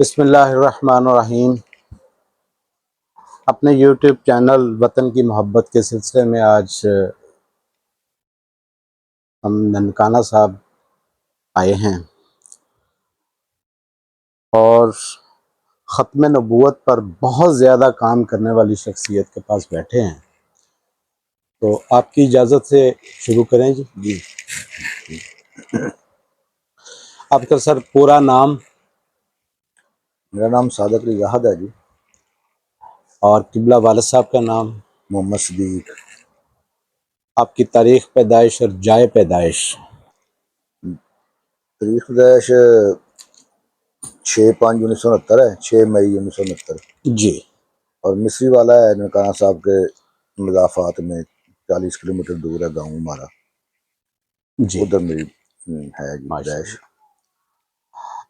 بسم اللہ الرحمن الرحیم۔ اپنے یوٹیوب چینل وطن کی محبت کے سلسلے میں آج ہم ننکانہ صاحب آئے ہیں اور ختم نبوت پر بہت زیادہ کام کرنے والی شخصیت کے پاس بیٹھے ہیں، تو آپ کی اجازت سے شروع کریں جی۔ آپ کا سر پورا نام؟ میرا نام صادق علی زاہد ہے جی۔ اور قبلہ والد صاحب کا نام؟ محمد صدیق۔ آپ کی تاریخ پیدائش اور جائے پیدائش؟ تاریخ پیدائش 6/5/1969 ہے، 6 مئی 1969 جی۔ اور مصری والا ہے ننکانہ صاحب کے مضافات میں 40 کلومیٹر دور ہے گاؤں ہمارا، جی ادھر میری ہے جی ماشاء پیدائش۔ اللہ۔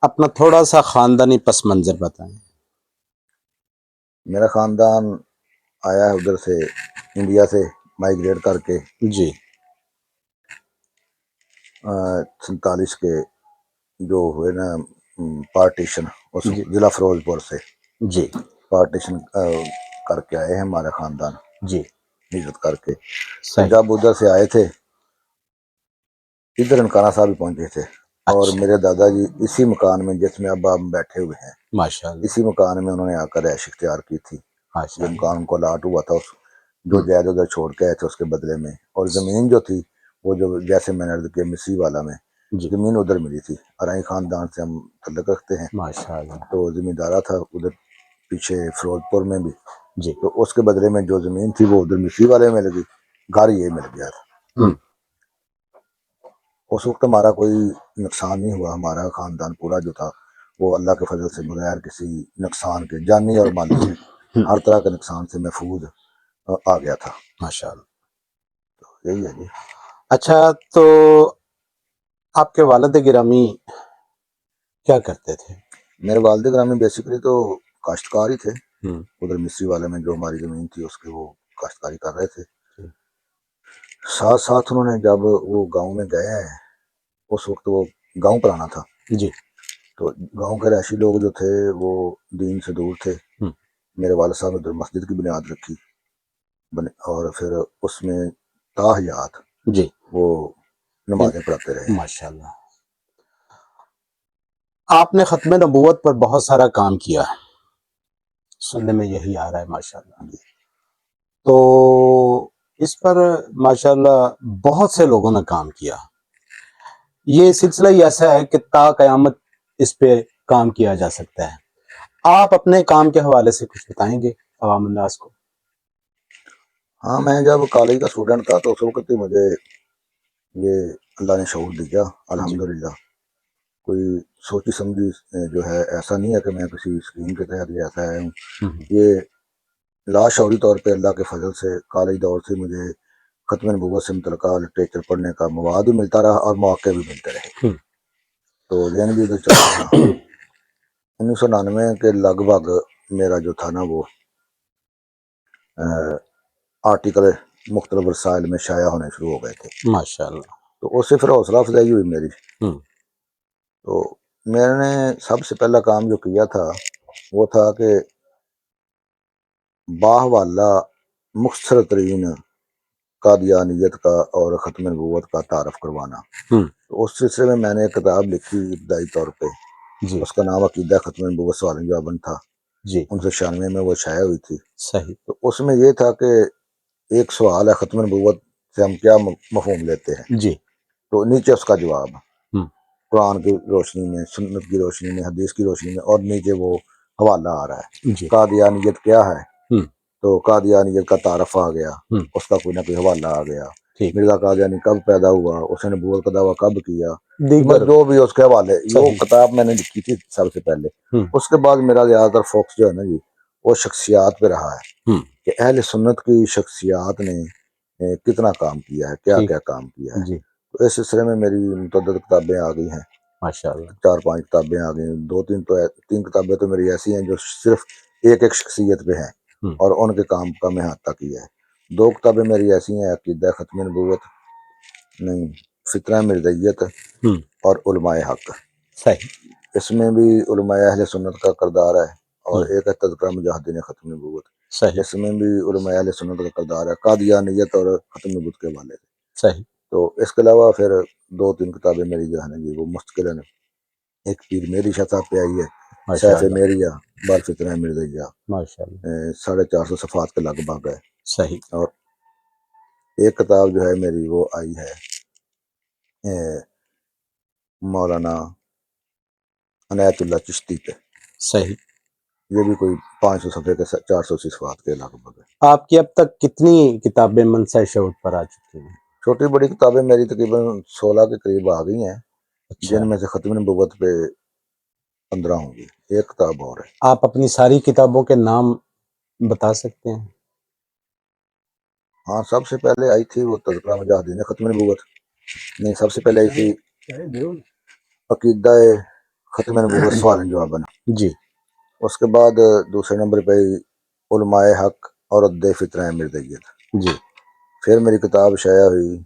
اپنا تھوڑا سا خاندانی پس منظر بتائیں۔ میرا خاندان آیا ہے ادھر سے، انڈیا سے مائیگریٹ کر کے جی 47 کے جو ہوئے نا پارٹیشن، اس جی ضلع فیروز پور سے جی پارٹیشن کر کے آئے ہیں ہمارا خاندان، جی ہجرت کر کے۔ تو صحیح۔ جب ادھر سے آئے تھے ادھر ننکانہ صاحب بھی پہنچے تھے، اور اچھا میرے دادا جی اسی مکان میں جس میں اب ہم بیٹھے ہوئے ہیں، ماشاء اللہ اسی مکان میں انہوں نے آ کر رہائش اختیار کی تھی۔ ماشاء یہ اللہ۔ مکان ان کو الاٹ ہوا تھا جو جائیداد ادھر چھوڑ کے آئے تھے اس کے بدلے میں، اور زمین جو تھی وہ جو جیسے میں نے عرض کیا مصری والا میں جی زمین ادھر ملی تھی، ارائی خاندان سے ہم تعلق رکھتے ہیں، ماشاء اللہ۔ تو زمیندارہ تھا ادھر پیچھے فیروز پور میں بھی، جی تو اس کے بدلے میں جو زمین تھی وہ ادھر مصری والے میں لگی، گھر یہ مل گیا تھا۔ اس وقت ہمارا کوئی نقصان نہیں ہوا، ہمارا خاندان پورا جو تھا وہ اللہ کے فضل سے بغیر کسی نقصان کے، جانی اور مالی ہر طرح کے نقصان سے محفوظ آ گیا تھا۔ ماشاء اللہ۔ یہی ہے جی۔ اچھا، تو آپ کے والد گرامی کیا کرتے تھے؟ میرے والد گرامی بیسیکلی تو کاشتکار ہی تھے، ادھر مصری والے میں جو ہماری زمین تھی اس کے وہ کاشتکاری کر رہے تھے۔ ساتھ ساتھ انہوں نے جب وہ گاؤں میں گئے ہیں، اس وقت وہ گاؤں پرانا تھا، جی تو گاؤں کے رہائشی لوگ جو تھے وہ دین سے دور تھے۔ میرے والد صاحب نے ادھر مسجد کی بنیاد رکھی، اور پھر اس میں تاحیات جی وہ نمازیں پڑھاتے رہے۔ ماشاء اللہ۔ آپ نے ختم نبوت پر بہت سارا کام کیا ہے، سننے میں یہی آ رہا ہے ماشاء اللہ۔ تو اس پر ماشاء اللہ بہت سے لوگوں نے کام کیا، یہ سلسلہ ہی ایسا ہے کہ تا قیامت اس پہ کام کیا جا سکتا ہے۔ آپ اپنے کام کے حوالے سے کچھ بتائیں گے عوام الناس کو؟ ہاں، میں جب کالج کا اسٹوڈنٹ تھا تو اس وقت ہی مجھے یہ اللہ نے شعور دیا جی الحمدللہ۔ کوئی سوچی سمجھی جو ہے ایسا نہیں ہے کہ میں کسی اسکیم کے تحت یہ ایسا ہے، یہ لاشعوری طور پہ اللہ کے فضل سے کالج دور سے مجھے ختم نبوت سے متعلقہ لٹریچر پڑھنے کا مواد بھی ملتا رہا اور مواقع بھی ملتے رہے، تو ذہن بھی ادھر چلتا رہا۔ 1999 کے لگ بھگ میرا جو تھا نا وہ آرٹیکل مختلف رسائل میں شائع ہونے شروع ہو گئے تھے، ماشاء اللہ۔ تو اس سے پھر حوصلہ افزائی ہوئی میری۔ تو میں نے سب سے پہلا کام جو کیا تھا وہ تھا کہ باحوالہ مختصر ترین قادیانیت کا اور ختم نبوت کا تعارف کروانا۔ تو اس سلسلے میں نے ایک کتاب لکھی ابتدائی طور پہ، اس کا نام عقیدہ ختم نبوت سوال جواباً تھا، جی 1996 میں وہ شائع ہوئی تھی۔ صحیح۔ تو اس میں یہ تھا کہ ایک سوال ہے ختم نبوت سے ہم کیا مفہوم لیتے ہیں، جی تو نیچے اس کا جواب قرآن کی روشنی میں، سنت کی روشنی میں، حدیث کی روشنی میں، اور نیچے وہ حوالہ آ رہا ہے۔ جی قادیانیت کیا ہے، تو قادیانیت کا تعارف آ گیا، اس کا کوئی نہ کوئی حوالہ آ گیا، مرزا قادیانی کب پیدا ہوا، اس نے نبوت کا دعویٰ کب کیا، جو بھی اس کے حوالے، وہ کتاب میں نے لکھی تھی سب سے پہلے۔ اس کے بعد میرا زیادہ تر فوکس جو ہے نا جی وہ شخصیات پہ رہا ہے، کہ اہل سنت کی شخصیات نے کتنا کام کیا ہے، کیا کیا کام کیا ہے۔ تو اس سلسلے میں میری متعدد کتابیں آ گئی ہیں، ماشاء اللہ۔ 4-5 کتابیں آ گئی، 2-3 کتابیں تو میری ایسی ہیں جو صرف ایک ایک شخصیت پہ ہیں اور ان کے کام کا میں احاطہ کیا ہے۔ 2 کتابیں میری ایسی ہیں، عقیدہ ختم نبوت نہیں، فتنہ مرزائیت اور علماء حق۔ صحیح۔ اس میں بھی علماء اہل سنت کا کردار ہے، اور ہوں، ایک ہے تذکرہ مجاہدین ختم نبوت، صحیح اس میں بھی علماء اہل سنت کا کردار ہے قادیانیت اور ختم نبوت کے حوالے سے۔ صحیح تو اس کے علاوہ پھر 2-3 کتابیں میری جو ہے نا جی وہ مستقلاً، ایک پیر میری شاہ صاحب پہ آئی ہے، ماشاء سیف اللہ میریہ بار فتنہ مرزیہ، ماشاء اللہ 450 صفحات کے لگ بھگ ہے، صحیح اور ایک کتاب جو ہے میری وہ آئی ہے مولانا عنایت اللہ چشتی پہ، صحیح۔ یہ بھی کوئی 500 صفحے کے 480 صفحات کے لگ بھگ ہے۔ آپ کی اب تک کتنی کتابیں منصہ شہود پر آ چکی ہیں؟ چھوٹی بڑی کتابیں میری تقریباً 16 کے قریب آ گئی ہیں، اچھا، جن میں سے ختم نبوت پہ 15 ہوں گی، ایک کتاب اور ہے۔ آپ اپنی ساری کتابوں کے نام بتا سکتے ہیں؟ ہاں، سب سے پہلے آئی تھی وہ تذکرہ مجاہدین ختم نبوت، نہیں سب سے پہلے آئی تھی عقیدہ ختم نبوت سوال جواب، جی اس کے بعد دوسرے نمبر پہ علماء حق اور رد فتنہ مرزیت، جی پھر میری کتاب شائع ہوئی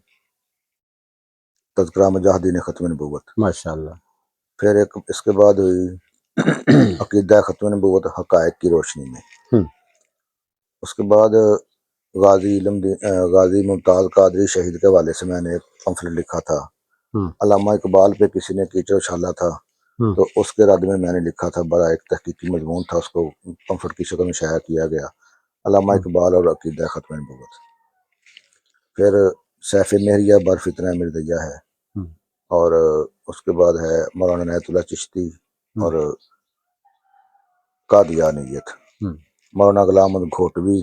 تذکرہ مجاہدین ختم نبوت، ماشاء اللہ پھر ایک اس کے بعد ہوئی عقیدہ ختم نبوت حقائق کی روشنی میں، اس کے بعد غازی ممتاز قادری شہید کے حوالے سے میں نے ایک پمفلٹ لکھا تھا، علامہ اقبال پہ کسی نے کیچڑ اچھالا تھا تو اس کے رد میں نے لکھا تھا، بڑا ایک تحقیقی مضمون تھا، اس کو پمفلٹ کی شکل میں شائع کیا گیا، علامہ اقبال اور عقیدہ ختم نبوت۔ پھر سیف میریہ بر فتنہ مرزیہ ہے، اور اس کے بعد ہے مولانا عنایت اللہ چشتی اور قادیانیت، مولانا غلام احمد گھوٹوی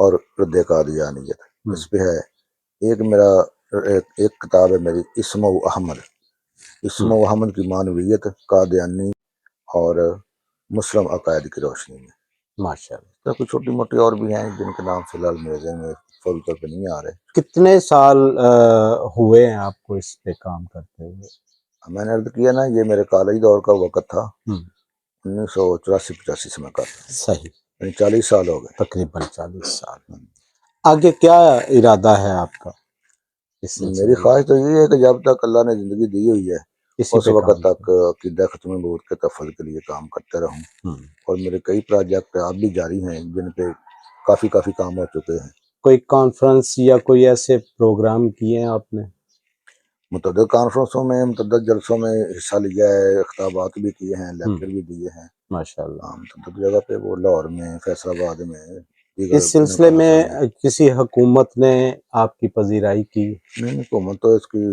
اور رد قادیانیت، اس پہ ہے ایک میرا ایک کتاب ہے میری اسم و احمد کی معنویت قادیانی اور مسلم عقائد کی روشنی میں۔ ماشاء اللہ۔ تو کچھ چھوٹی موٹی اور بھی ہیں جن کے نام فی الحال میرے ذہن میں فوری طور پہ نہیں آ رہے۔ کتنے سال ہوئے ہیں آپ کو اس پہ کام کرتے ہوئے؟ میں نے عرض کیا نا، یہ میرے کالج دور کا وقت تھا، 1984-85 سے میں کرتا ہوں، صحیح، یعنی 40 سال ہو گئے۔ تقریباً 40 سال۔ آگے کیا ارادہ ہے آپ کا اس سلسلے میری میں؟ خواہش تو یہ ہے کہ جب تک اللہ نے زندگی دی ہوئی ہے اسی اس پہ وقت کام تک عقیدہ ختم نبوت کے تفض کے لیے کام کرتے رہوں، اور میرے کئی پروجیکٹ اب بھی جاری ہیں جن پہ کافی کام ہو چکے ہیں۔ کوئی کانفرنس یا کوئی ایسے پروگرام کیے ہیں آپ نے؟ متعدد کانفرنسوں میں، متعدد جلسوں میں حصہ لیا ہے، خطابات بھی کیے ہیں، لیکچر بھی دیے ہیں، ماشاء اللہ۔ متعدد جگہ پہ، وہ لاہور میں، فیصل آباد میں، دیگر اس سلسلے میں مقامات میں۔ کسی حکومت نے آپ کی پذیرائی کی؟ نہیں، حکومت تو اس کی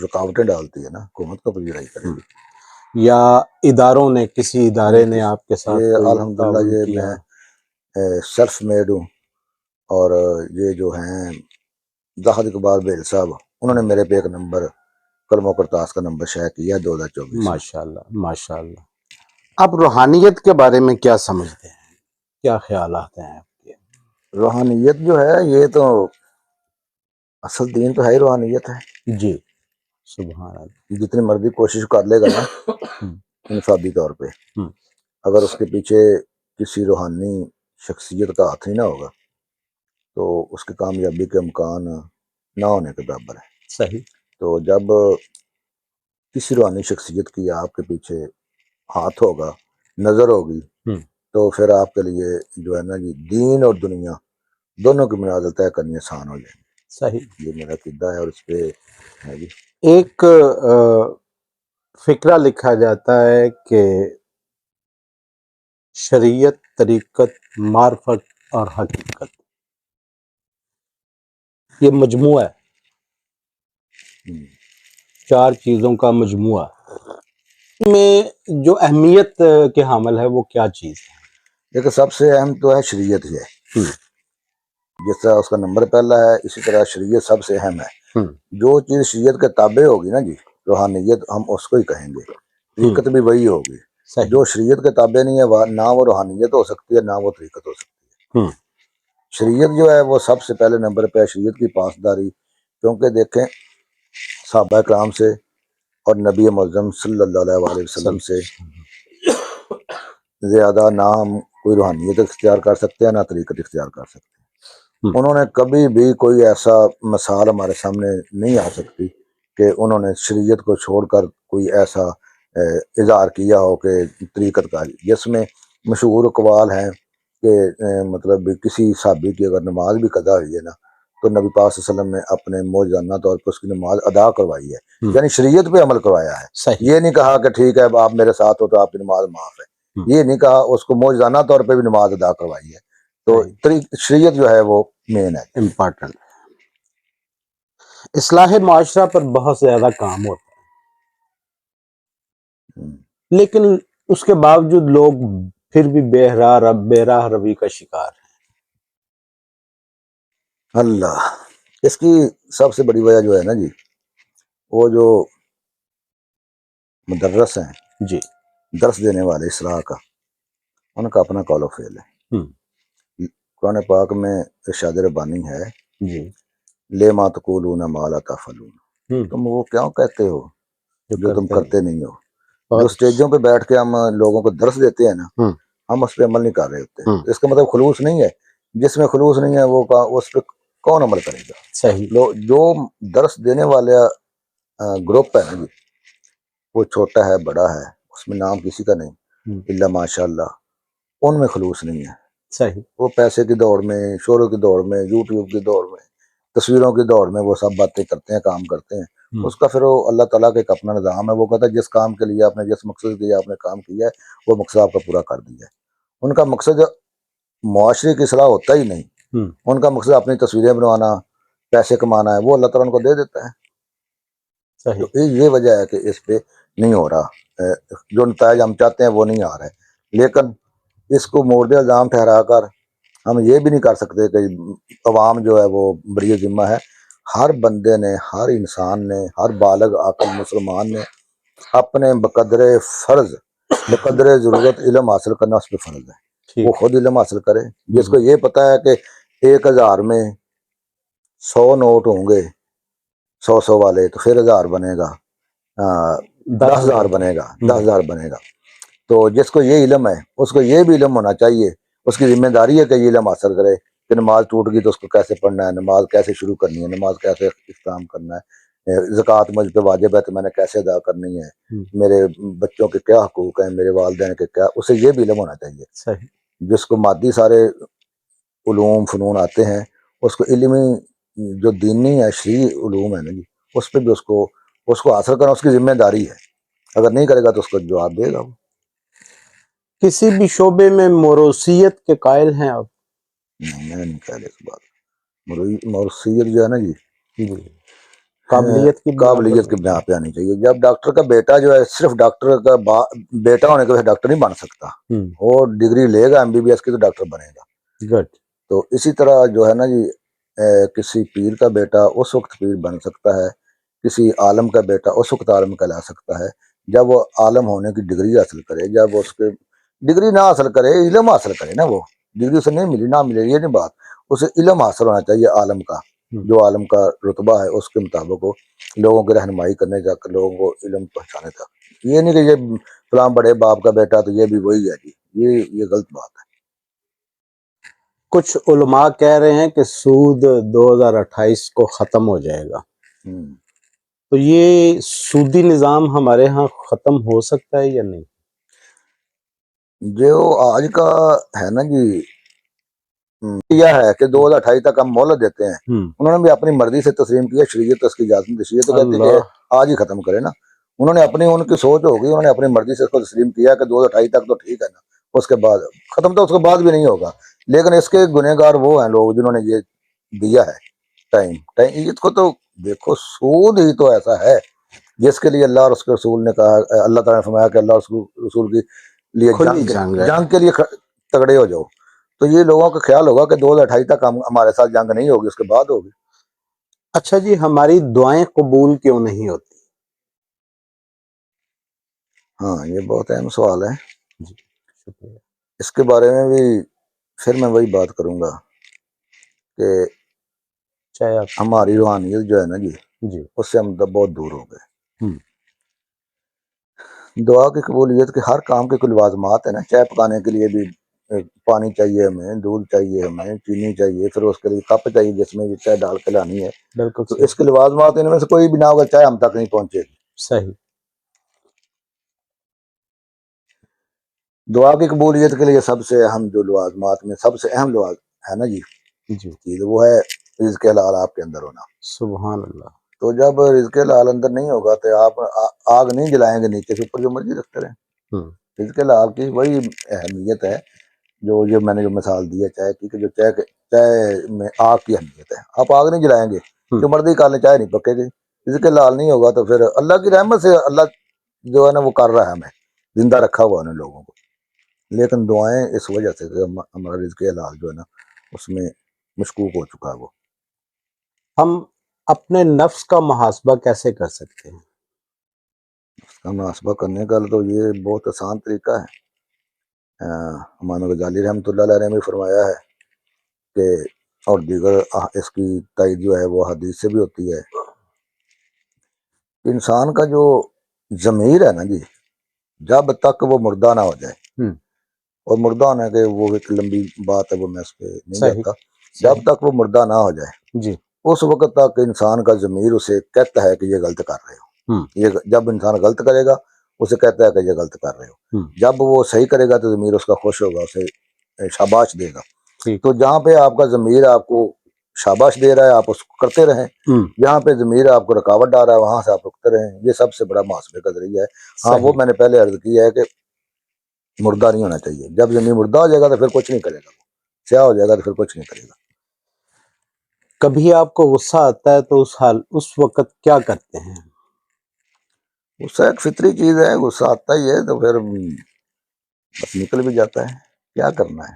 رکاوٹیں ڈالتی ہے نا، حکومت کو پذیرائی کرے گی؟ یا اداروں نے، کسی ادارے نے آپ کے ساتھ یہ کوئی الحمدللہ تعاون یہ کیا؟ میں سیلف میڈ ہوں، اور یہ جو ہیں ظاہر اقبال بیل صاحب، انہوں نے میرے پہ ایک نمبر قلم و کرتاس کا نمبر شائع کیا 2024 میں۔ ماشاء اللہ ماشاء اللہ۔ آپ روحانیت کے بارے میں کیا سمجھتے ہیں؟ کیا خیالات ہیں آپ کے؟ روحانیت جو ہے یہ تو اصل دین تو ہے ہی روحانیت ہے، جی سبحان اللہ۔ جتنی مرضی کوشش کر لے گا نا انفرادی طور پہ، اگر اس کے پیچھے کسی روحانی شخصیت کا ہاتھ ہی نہ ہوگا تو اس کی کامیابی کے امکان نہ ہونے کے برابر ہے۔ صحیح۔ تو جب کسی روحانی شخصیت کی آپ کے پیچھے ہاتھ ہوگا، نظر ہوگی، تو پھر آپ کے لیے جو ہے نا جی دین اور دنیا دونوں کی منازل طے کرنی آسان ہو جائے گی۔ صحیح۔ یہ میرا عقیدہ ہے، اور اس پہ ہے جی۔ ایک فقرہ لکھا جاتا ہے کہ شریعت، طریقت، معرفت اور حقیقت، یہ مجموعہ ہے، 4 چیزوں کا مجموعہ میں جو اہمیت کے حامل ہے وہ کیا چیز ہے؟ دیکھیں، سب سے اہم تو ہے شریعت ہی ہے، جس طرح اس کا نمبر پہلا ہے اسی طرح شریعت سب سے اہم ہے۔ جو چیز شریعت کے تابع ہوگی نا جی، روحانیت ہم اس کو ہی کہیں گے، طریقت بھی وہی ہوگی۔ جو شریعت کے تابع نہیں ہے نہ وہ روحانیت ہو سکتی ہے، نہ وہ طریقت ہو سکتی ہے۔ شریعت جو ہے وہ سب سے پہلے نمبر پہ ہے، شریعت کی پاسداری، کیونکہ دیکھیں صحابہ کرام سے اور نبی معظم صلی اللہ علیہ وسلم سے زیادہ نہ ہم کوئی روحانیت اختیار کر سکتے ہیں، نہ طریقت اختیار کر سکتے ہیں۔ انہوں نے کبھی بھی کوئی ایسا مثال ہمارے سامنے نہیں آ سکتی کہ انہوں نے شریعت کو چھوڑ کر کوئی ایسا اظہار کیا ہو کہ طریقت کا، جس میں مشہور اقوال ہیں کہ مطلب کسی صحابی کی اگر نماز بھی قضا ہوئی ہے نا تو نبی پاک صلی اللہ علیہ وسلم نے اپنے موجزانہ طور پر اس کی نماز ادا کروائی ہے، یعنی شریعت پہ عمل کروایا ہے۔ صحیح، یہ نہیں کہا کہ ٹھیک ہے آپ میرے ساتھ ہو تو آپ کی نماز معاف ہے، یہ نہیں کہا، اس کو موجزانہ طور پہ بھی نماز ادا کروائی ہے۔ تو شریعت جو ہے وہ مین ہے، امپورٹنٹ۔ اصلاح معاشرہ پر بہت زیادہ کام ہوتا ہے، لیکن اس کے باوجود لوگ پھر بھی بے راہ روی کا شکار ہیں۔ اللہ، اس کی سب سے بڑی وجہ جو ہے نا جی، وہ جو مدرس ہیں جی، درس دینے والے اصلاح کا، ان کا اپنا قول و فعل ہے۔ قرآن پاک میں ارشاد ربانی ہے، جی، لے ما تقولون ما لا تفعلون، تم وہ کیوں کہتے ہو جو تم کرتے نہیں ہو۔ جو سٹیجوں پہ بیٹھ کے ہم لوگوں کو درس دیتے ہیں نا، ہم اس پہ عمل نہیں کر رہے ہوتے، اس کا مطلب خلوص نہیں ہے۔ جس میں خلوص نہیں ہے وہ اس پہ کون عمل کرے گا؟ صحیح، جو درس دینے والا گروپ ہے نا جی، وہ چھوٹا ہے بڑا ہے، اس میں نام کسی کا نہیں الا ماشاء اللہ، ان میں خلوص نہیں ہے۔ صحیح، وہ پیسے کی دوڑ میں، شہروں کی دوڑ میں، یوٹیوب کی دوڑ میں، تصویروں کی دوڑ میں وہ سب باتیں کرتے ہیں، کام کرتے ہیں۔ اس کا پھر وہ اللہ تعالیٰ کا ایک اپنا نظام ہے، وہ کہتا ہے جس کام کے لیے آپ نے، جس مقصد کے لیے آپ نے کام کیا ہے وہ مقصد آپ کا پورا کر دیا ہے۔ ان کا مقصد معاشرے کی اصلاح ہوتا ہی نہیں، ان کا مقصد اپنی تصویریں بنوانا، پیسے کمانا ہے، وہ اللہ تعالیٰ ان کو دے دیتا ہے۔ تو یہ وجہ ہے کہ اس پہ نہیں ہو رہا، جو نتائج ہم چاہتے ہیں وہ نہیں آ رہے۔ لیکن اس کو مورد الزام ٹھہرا کر ہم یہ بھی نہیں کر سکتے کہ عوام جو ہے وہ بری ذمہ ہے۔ ہر بندے نے، ہر انسان نے، ہر بالغ عاقل مسلمان نے اپنے بقدر فرض، بقدر ضرورت علم حاصل کرنا اس پہ فرض ہے۔ وہ خود علم حاصل کرے۔ جس کو یہ پتا ہے کہ 1000 میں 100 نوٹ ہوں گے، 100 والے، تو پھر 1000 بنے گا، 10,000 بنے گا، 10,000 بنے گا۔ تو جس کو یہ علم ہے اس کو یہ بھی علم ہونا چاہیے، اس کی ذمہ داری ہے کہ یہ علم حاصل کرے کہ نماز ٹوٹ گئی تو اس کو کیسے پڑھنا ہے، نماز کیسے شروع کرنی ہے، نماز کیسے اختتام کرنا ہے، زکوٰۃ مجھ پہ واجب ہے تو میں نے کیسے ادا کرنی ہے، میرے بچوں کے کیا حقوق ہیں، میرے والدین کے کیا، اسے یہ بھی علم ہونا چاہیے۔ صحیح، جس کو مادی سارے علوم فنون آتے ہیں، اس کو علمی جو دینی ہے، شرعی علوم ہے نا جی، اس پہ بھی اس کو حاصل کرنا اس کی ذمہ داری ہے۔ اگر نہیں کرے گا تو اس کو جواب دے گا وہ۔ کسی بھی شعبے میں موروثیت کے قائل ہیں آپ؟ نہیں، میں نہیں کہہ اس بات۔ موروثیت جو ہے نا جی، قابلیت کی بنا پہ آنی چاہیے۔ جب ڈاکٹر کا بیٹا جو ہے، صرف ڈاکٹر کا بیٹا ہونے کے وجہ ڈاکٹر نہیں بن سکتا، وہ ڈگری لے گا MBBS کی تو ڈاکٹر بنے گا۔ گڈ۔ تو اسی طرح جو ہے نا جی، کسی پیر کا بیٹا اس وقت پیر بن سکتا ہے، کسی عالم کا بیٹا اس وقت عالم کہلا سکتا ہے جب وہ عالم ہونے کی ڈگری حاصل کرے۔ جب اس کے ڈگری نہ حاصل کرے، علم حاصل کرے نا، وہ ڈگری اسے نہیں ملی، نہ ملے یہ نہیں بات، اسے علم حاصل ہونا چاہیے عالم کا، جو عالم کا رتبہ ہے اس کے مطابق وہ لوگوں کی رہنمائی کرنے جا کر لوگوں کو علم پہنچانے تک۔ یہ نہیں کہ یہ فلاں بڑے باپ کا بیٹا تو یہ بھی وہی ہے جی، یہ غلط بات ہے۔ کچھ علماء کہہ رہے ہیں کہ سود 2028 کو ختم ہو جائے گا، تو یہ سودی نظام ہمارے ہاں ختم ہو سکتا ہے یا نہیں؟ جو آج کا ہے نا جی، یہ ہے کہ 2028 تک ہم مہلت دیتے ہیں، انہوں نے بھی اپنی مرضی سے تسلیم کیا، شریعت اس کی اجازت دی، شریعت تو کہتی ہے کہ آج ہی ختم کرے نا۔ انہوں نے اپنی، ان کی سوچ ہوگی، انہوں نے اپنی مرضی سے اس کو تسلیم کیا کہ 2028 تک تو ٹھیک ہے نا، اس کے بعد ختم، تو اس کے بعد بھی نہیں ہوگا۔ لیکن اس کے گنہگار وہ ہیں لوگ جنہوں نے یہ دیا ہے ٹائم۔ اس کو تو دیکھو، سود ہی تو ایسا ہے جس کے لیے اللہ اور اس کے رسول نے کہا، اللہ تعالیٰ نے فرمایا کہ اللہ اور اس کے رسول کے لیے جنگ کے لیے تگڑے ہو جاؤ۔ تو یہ لوگوں کا خیال ہوگا کہ 2028 تک ہمارے ساتھ جنگ نہیں ہوگی، اس کے بعد ہوگی۔ اچھا جی، ہماری دعائیں قبول کیوں نہیں ہوتی؟ ہاں، یہ بہت اہم سوال ہے جی، شکریہ۔ اس کے بارے میں بھی پھر میں وہی بات کروں گا کہ چاہے آپ ہماری روحانیت جو ہے نا جی، اس سے ہم بہت دور ہو گئے۔ دعا کی قبولیت کے ہر کام کے کوئی لوازمات ہیں نا، چائے پکانے کے لیے بھی پانی چاہیے ہمیں، دودھ چاہیے ہمیں، چینی چاہیے، پھر اس کے لیے کپ چاہیے جس میں یہ چائے ڈال کے لانی ہے۔ تو اس کے لوازمات ان میں سے کوئی بھی نہ ہوگا چائے ہم تک نہیں پہنچے گی۔ صحیح۔ دعا کی قبولیت کے لیے سب سے اہم جو لوازمات میں سب سے اہم لواز ہے نا جی چیز، وہ ہے رزق حلال آپ کے اندر ہونا. سبحان اللہ. تو جب رزق حلال اندر نہیں ہوگا تو آپ آگ نہیں جلائیں گے نیچے سے اوپر جو مرضی رکھتے رہیں. رزق حلال کی وہی اہمیت ہے جو یہ میں نے جو مثال دی ہے چائے کی، کہ جو چائے میں آگ کی اہمیت ہے. آپ آگ نہیں جلائیں گے، جو مرضی کر لیں چائے نہیں پکے گی. رزق حلال نہیں ہوگا تو پھر اللہ کی رحمت سے اللہ جو ہے نا وہ کر رہا ہے، ہمیں زندہ رکھا ہوا ہے لوگوں کو. لیکن دعائیں اس وجہ سے کہ ہمارا رزق حلال جو ہے نا اس میں مشکوک ہو چکا ہے. وہ ہم اپنے نفس کا محاسبہ کیسے کر سکتے ہیں؟ اس کا محاسبہ کرنے کا تو یہ بہت آسان طریقہ ہے. امام غزالی رحمۃ اللہ علیہ نے بھی فرمایا ہے کہ، اور دیگر اس کی تائید جو ہے وہ حدیث سے بھی ہوتی ہے، انسان کا جو ضمیر ہے نا جی، جب تک وہ مردہ نہ ہو جائے، اور مردہ ہونے کے وہ ایک لمبی بات ہے، وہ میں اس پہ نہیں جاتا. جب تک وہ مردہ نہ ہو جائے جی اس وقت تک انسان کا ضمیر اسے کہتا ہے کہ یہ غلط کر رہے ہو. یہ جب انسان غلط کرے گا اسے کہتا ہے کہ یہ غلط کر رہے ہو. جب وہ صحیح کرے گا تو ضمیر اس کا خوش ہوگا، اسے شاباش دے گا. تو جہاں پہ آپ کا ضمیر آپ کو شاباش دے رہا ہے آپ اس کو کرتے رہیں، جہاں پہ ضمیر آپ کو رکاوٹ ڈال رہا ہے وہاں سے آپ رکتے رہیں. یہ سب سے بڑا محاسبے کا ذریعہ ہے. ہاں وہ میں نے پہلے عرض کیا ہے کہ مردہ نہیں ہونا چاہیے. جب ضمیر مردہ ہو جائے گا تو پھر کچھ نہیں کرے گا، سیاہ ہو جائے گا تو پھر کچھ نہیں کرے گا. کبھی آپ کو غصہ آتا ہے تو اس وقت کیا کرتے ہیں؟ غصہ ایک فطری چیز ہے، غصہ آتا ہی ہے تو پھر بس نکل بھی جاتا ہے. کیا کرنا ہے؟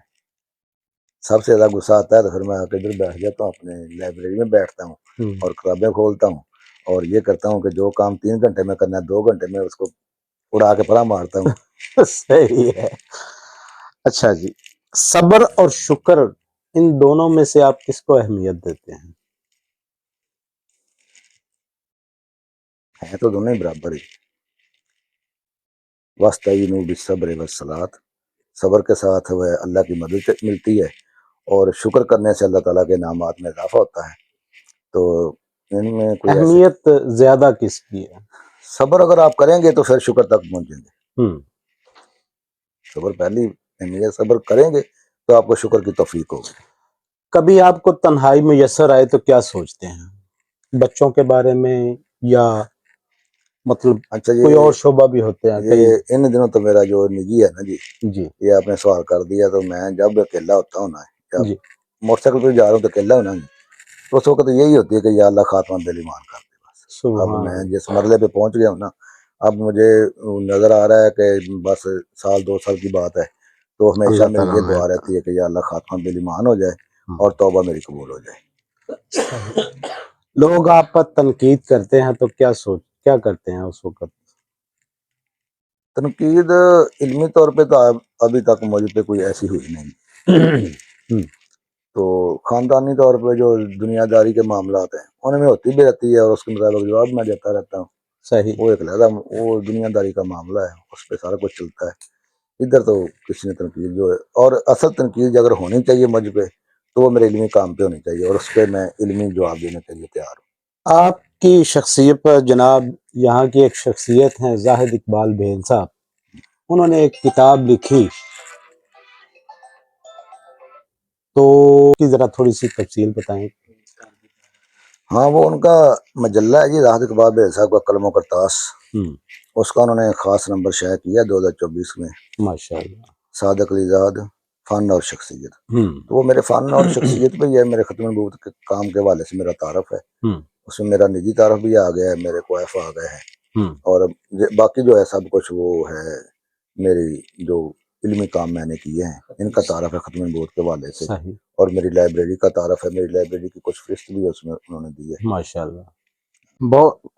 سب سے زیادہ غصہ آتا ہے تو پھر میں آ کے ادھر بیٹھ جاتا ہوں، اپنے لائبریری میں بیٹھتا ہوں اور کتابیں کھولتا ہوں اور یہ کرتا ہوں کہ جو کام 3 گھنٹے میں کرنا ہے 2 گھنٹے میں اس کو اڑا کے پرا مارتا ہوں. صحیح ہے. اچھا جی، صبر اور شکر ان دونوں میں سے آپ کس کو اہمیت دیتے ہیں؟ ہے تو دونوں ہی برابر ہی. وَاسْتَعِینُوا بِالصَّبْرِ وَالصَّلَاةِ، صبر کے ساتھ وہ اللہ کی مدد ملتی ہے اور شکر کرنے سے اللہ تعالیٰ کے انعامات میں اضافہ ہوتا ہے. تو ان میں کوئی اہمیت زیادہ کس کی ہے؟ صبر اگر آپ کریں گے تو پھر شکر تک پہنچیں گے. صبر پہلی اہمیت، صبر کریں گے تو آپ کو شکر کی توفیق ہوگی. کبھی آپ کو تنہائی میسر آئے تو کیا سوچتے ہیں؟ بچوں کے بارے میں یا مطلب اچھا کوئی اور شعبہ بھی ہوتے ہیں؟ یہ ان دنوں تو میرا جو نجی ہے نا جی، یہ آپ نے سوال کر دیا. تو میں جب اکیلا ہوتا ہوں نا، جب موٹر سائیکل پہ جا رہا ہوں تو اکیلا ہونا تو اس وقت یہی ہوتی ہے کہ یا اللہ خاتمہ دل ایمان کر دے. بس اب میں جس مرحلے پہ پہنچ گیا ہوں نا، اب مجھے نظر آ رہا ہے کہ بس 1-2 سال کی بات ہے. تو ہمیشہ میری یہ دعا رہتی ہے کہ یا اللہ خاتمہ بل ایمان ہو جائے اور توبہ میری قبول ہو جائے. لوگ آپ پر تنقید کرتے ہیں تو کیا کرتے ہیں اس وقت؟ تنقید علمی طور پہ تو ابھی تک مجھ پہ کوئی ایسی ہوئی نہیں. تو خاندانی طور پہ جو دنیا داری کے معاملات ہیں ان میں ہوتی بھی رہتی ہے اور اس کے مطابق جواب میں دیتا رہتا ہوں. صحیح. وہ ایک لہذا وہ دنیا داری کا معاملہ ہے، اس پہ سارا کچھ چلتا ہے. ادھر تو کسی نے تنقید جو ہے، اور اصل تنقید اگر ہونی چاہیے مجھ پہ تو وہ میرے علمی کام پہ ہونی چاہیے اور اس پہ میں علمی جواب دینے کے لیے تیار ہوں. آپ کی شخصیت پر جناب یہاں کی ایک شخصیت ہیں زاہد اقبال بھیل صاحب، انہوں نے ایک کتاب لکھی تو ذرا تھوڑی سی تفصیل بتائیں. ہاں وہ ان کا مجلہ ہے جی، زاہد اقبال بھیل صاحب کا قلم و کرتاس. اس کا انہوں نے خاص نمبر شائع کیا 2024 میں. ماشاءاللہ. صادق علی زاد، فن اور شخصیت. تو وہ میرے فن اور شخصیت پہ یہ میرے ختم نبوت کے کام کے حوالے سے میرا تعارف ہے. اس میں میرا نجی تعارف بھی آ گیا ہے، میرے کوائف آ گئے ہیں اور باقی جو ہے سب کچھ وہ ہے میری جو علمی کام میں نے کیے ہیں ان کا تعارف ہے ختم نبوت کے حوالے سے. اور میری لائبریری کا تعارف ہے، میری لائبریری کی کچھ فہرست بھی اس میں انہوں نے دی ہے. ماشاءاللہ.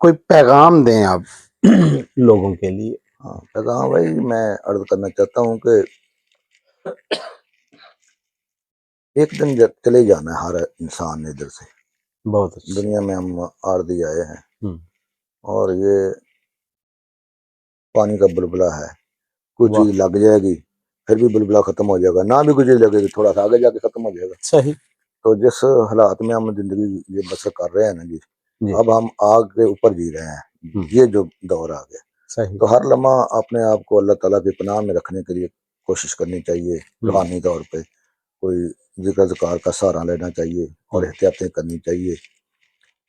کوئی پیغام دیں آپ لوگوں کے لیے؟ ہاں پیغام بھائی میں عرض کرنا چاہتا ہوں کہ ایک دن چلے جانا ہے ہر انسان نے ادھر سے. بہت اچھا. دنیا میں ہم عارضی آئے ہیں اور یہ پانی کا بلبلہ ہے، کوئی چیز لگ جائے گی پھر بھی بلبلہ ختم ہو جائے گا، نہ بھی کوئی چیز لگے گی تھوڑا سا آگے جا کے ختم ہو جائے گا. صحیح. تو جس حالات میں ہم زندگی یہ بسر کر رہے ہیں نا جی، اب ہم آگ کے اوپر جی رہے ہیں، یہ جو دور آ گیا. تو ہر لمحہ اپنے آپ کو اللہ تعالیٰ کی پناہ میں رکھنے کے لیے کوشش کرنی چاہیے، روحانی طور پہ کوئی ذکر اذکار کا سہارا لینا چاہیے اور احتیاطیں کرنی چاہیے،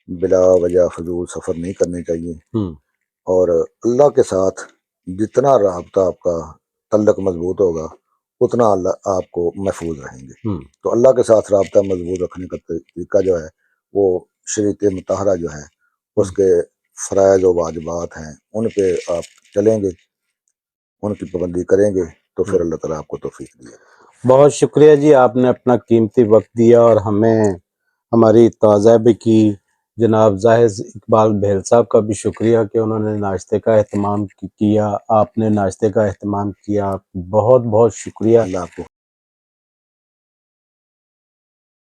بلا وجہ فضول سفر نہیں کرنے چاہیے، اور اللہ کے ساتھ جتنا رابطہ آپ کا تعلق مضبوط ہوگا اتنا اللہ آپ کو محفوظ رہیں گے۔ تو اللہ کے ساتھ رابطہ مضبوط رکھنے کا طریقہ جو ہے وہ شریعت مطہرہ جو ہے اس کے فرائض و واجبات ہیں، ان پہ آپ چلیں گے، ان کی پابندی کریں گے تو پھر اللہ تعالیٰ آپ کو توفیق دے گا۔ بہت شکریہ جی، آپ نے اپنا قیمتی وقت دیا اور ہمیں ہماری توضیع بھی کی۔ جناب زاہد اقبال بھیل صاحب کا بھی شکریہ کہ انہوں نے ناشتے کا اہتمام کیا، آپ نے ناشتے کا اہتمام کیا، بہت بہت شکریہ۔ اللہ آپ کو